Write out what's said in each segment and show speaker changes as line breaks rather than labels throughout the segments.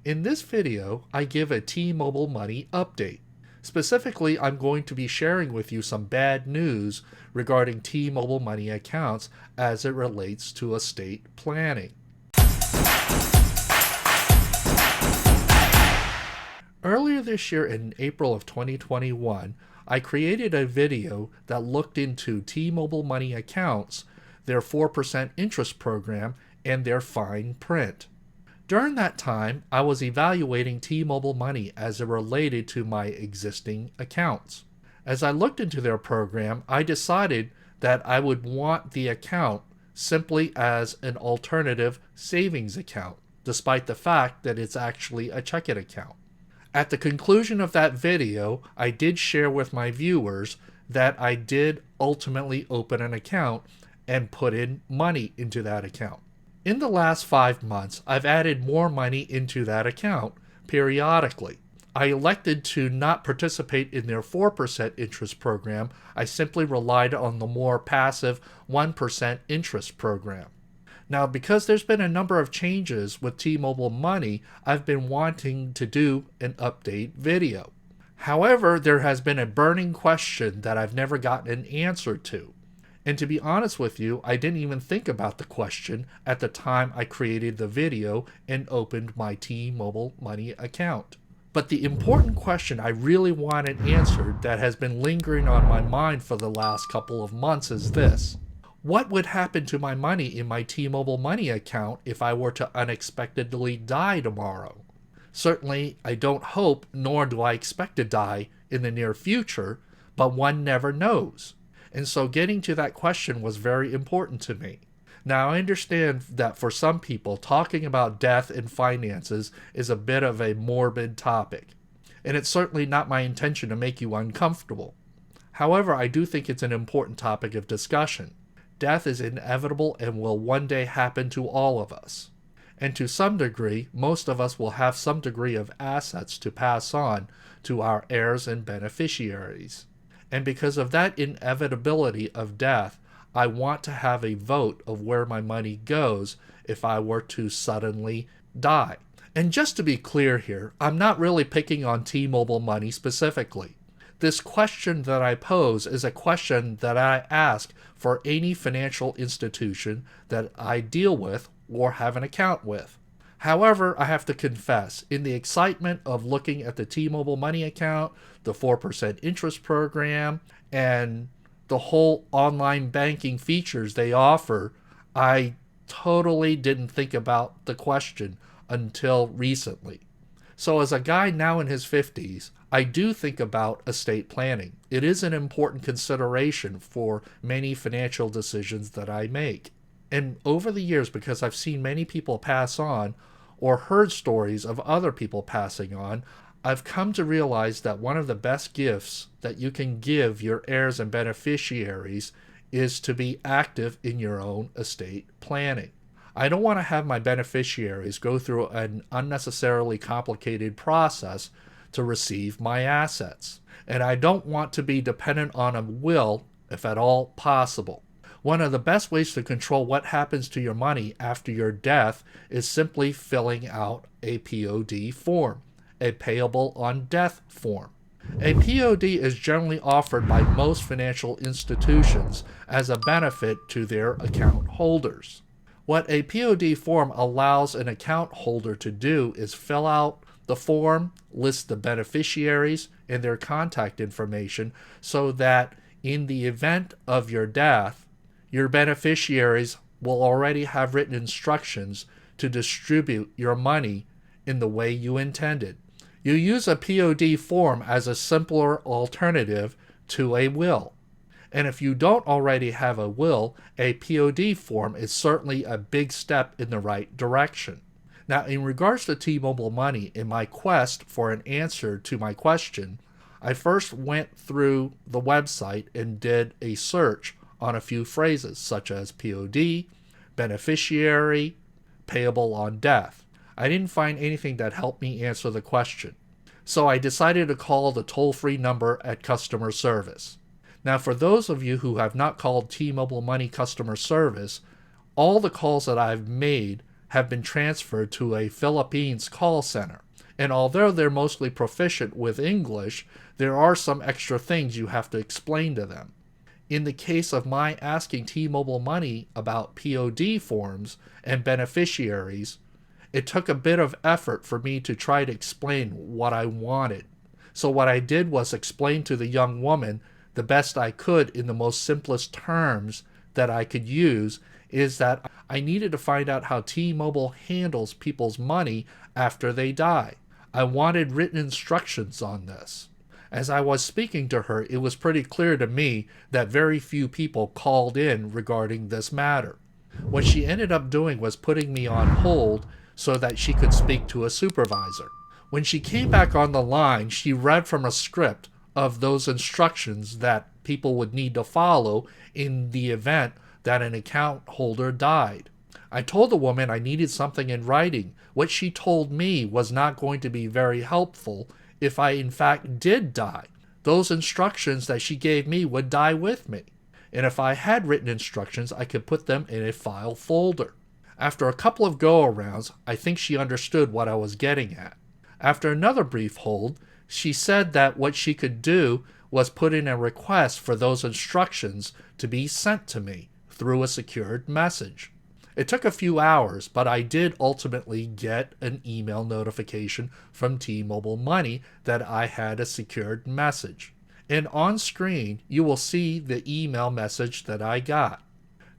In this video, I give a T-Mobile Money update. Specifically, I'm going to be sharing with you some bad news regarding T-Mobile Money accounts as it relates to estate planning. Earlier this year in April of 2021, I created a video that looked into T-Mobile Money accounts, their 4% interest program, and their fine print. During that time, I was evaluating T-Mobile Money as it related to my existing accounts. As I looked into their program, I decided that I would want the account simply as an alternative savings account, despite the fact that it's actually a checking account. At the conclusion of that video, I did share with my viewers that I did ultimately open an account and put in money into that account. In the last 5 months, I've added more money into that account periodically. I elected to not participate in their 4% interest program. I simply relied on the more passive 1% interest program. Now, because there's been a number of changes with T-Mobile Money, I've been wanting to do an update video. However, there has been a burning question that I've never gotten an answer to. And to be honest with you, I didn't even think about the question at the time I created the video and opened my T-Mobile Money account. But the important question I really wanted answered that has been lingering on my mind for the last couple of months is this. What would happen to my money in my T-Mobile Money account if I were to unexpectedly die tomorrow? Certainly, I don't hope nor do I expect to die in the near future, but one never knows. And so getting to that question was very important to me. Now, I understand that for some people, talking about death and finances is a bit of a morbid topic. And it's certainly not my intention to make you uncomfortable. However, I do think it's an important topic of discussion. Death is inevitable and will one day happen to all of us. And to some degree, most of us will have some degree of assets to pass on to our heirs and beneficiaries. And because of that inevitability of death, I want to have a vote of where my money goes if I were to suddenly die. And just to be clear here, I'm not really picking on T-Mobile Money specifically. This question that I pose is a question that I ask for any financial institution that I deal with or have an account with. However, I have to confess, in the excitement of looking at the T-Mobile Money account, the 4% interest program, and the whole online banking features they offer, I totally didn't think about the question until recently. So as a guy now in his 50s, I do think about estate planning. It is an important consideration for many financial decisions that I make. And over the years, because I've seen many people pass on or heard stories of other people passing on, I've come to realize that one of the best gifts that you can give your heirs and beneficiaries is to be active in your own estate planning. I don't want to have my beneficiaries go through an unnecessarily complicated process to receive my assets. And I don't want to be dependent on a will, if at all possible. One of the best ways to control what happens to your money after your death is simply filling out a POD form, a payable-on-death form. A POD is generally offered by most financial institutions as a benefit to their account holders. What a POD form allows an account holder to do is fill out the form, list the beneficiaries and their contact information so that in the event of your death, your beneficiaries will already have written instructions to distribute your money in the way you intended. You use a POD form as a simpler alternative to a will. And if you don't already have a will, a POD form is certainly a big step in the right direction. Now, in regards to T-Mobile Money, in my quest for an answer to my question, I first went through the website and did a search on a few phrases such as POD, beneficiary, payable-on-death. I didn't find anything that helped me answer the question. So I decided to call the toll-free number at customer service. Now, for those of you who have not called T-Mobile Money customer service, all the calls that I've made have been transferred to a Philippines call center. And although they're mostly proficient with English, there are some extra things you have to explain to them. In the case of my asking T-Mobile Money about POD forms and beneficiaries, it took a bit of effort for me to try to explain what I wanted. So what I did was explain to the young woman the best I could in the most simplest terms that I could use is that I needed to find out how T-Mobile handles people's money after they die. I wanted written instructions on this. As I was speaking to her, it was pretty clear to me that very few people called in regarding this matter. What she ended up doing was putting me on hold so that she could speak to a supervisor. When she came back on the line, she read from a script of those instructions that people would need to follow in the event that an account holder died. I told the woman I needed something in writing. What she told me was not going to be very helpful if I in fact did die. Those instructions that she gave me would die with me. And if I had written instructions, I could put them in a file folder. After a couple of go-arounds, I think she understood what I was getting at. After another brief hold, she said that what she could do was put in a request for those instructions to be sent to me through a secured message. It took a few hours, but I did ultimately get an email notification from T-Mobile Money that I had a secured message. And on screen, you will see the email message that I got.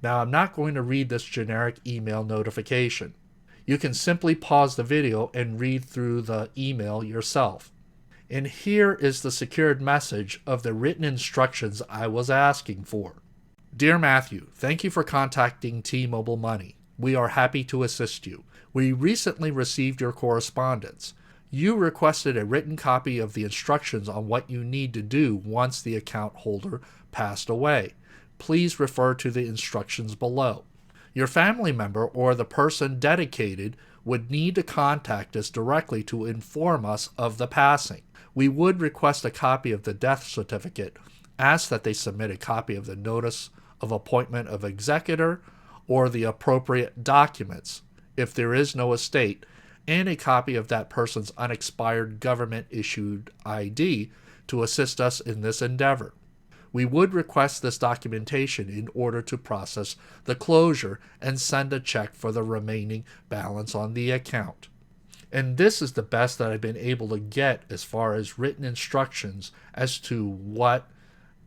Now, I'm not going to read this generic email notification. You can simply pause the video and read through the email yourself. And here is the secured message of the written instructions I was asking for. Dear Matthew, thank you for contacting T-Mobile Money. We are happy to assist you. We recently received your correspondence. You requested a written copy of the instructions on what you need to do once the account holder passed away. Please refer to the instructions below. Your family member or the person dedicated would need to contact us directly to inform us of the passing. We would request a copy of the death certificate, ask that they submit a copy of the notice of appointment of executor or the appropriate documents, if there is no estate, and a copy of that person's unexpired government-issued ID to assist us in this endeavor. We would request this documentation in order to process the closure and send a check for the remaining balance on the account. And this is the best that I've been able to get as far as written instructions as to what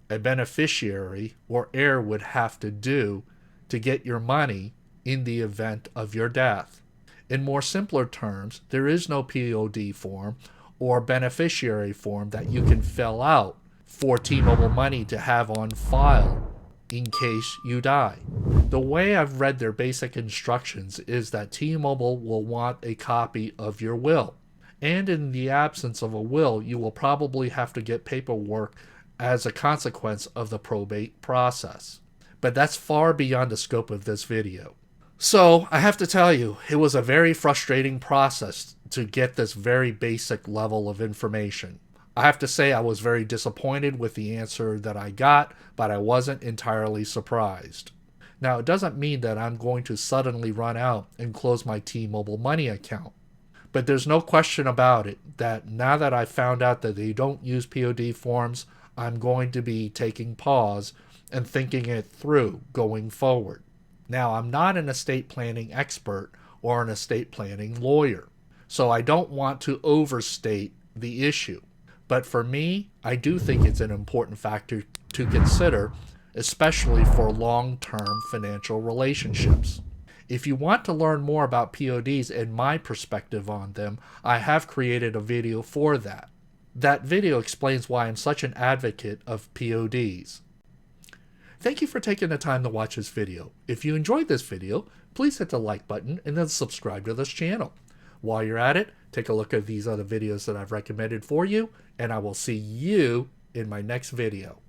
a beneficiary or heir would have to do to get your money in the event of your death. In more simpler terms, there is no POD form or beneficiary form that you can fill out for T-Mobile Money to have on file in case you die. The way I've read their basic instructions is that T-Mobile will want a copy of your will. And in the absence of a will, you will probably have to get paperwork as a consequence of the probate process. But that's far beyond the scope of this video. So I have to tell you, it was a very frustrating process to get this very basic level of information. I have to say I was very disappointed with the answer that I got, but I wasn't entirely surprised. Now, it doesn't mean that I'm going to suddenly run out and close my T-Mobile Money account. But there's no question about it that now that I found out that they don't use POD forms, I'm going to be taking pause and thinking it through going forward. Now, I'm not an estate planning expert or an estate planning lawyer, so I don't want to overstate the issue. But for me, I do think it's an important factor to consider, especially for long-term financial relationships. If you want to learn more about PODs and my perspective on them, I have created a video for that. That video explains why I'm such an advocate of PODs. Thank you for taking the time to watch this video. If you enjoyed this video, please hit the like button and then subscribe to this channel. While you're at it, take a look at these other videos that I've recommended for you, and I will see you in my next video.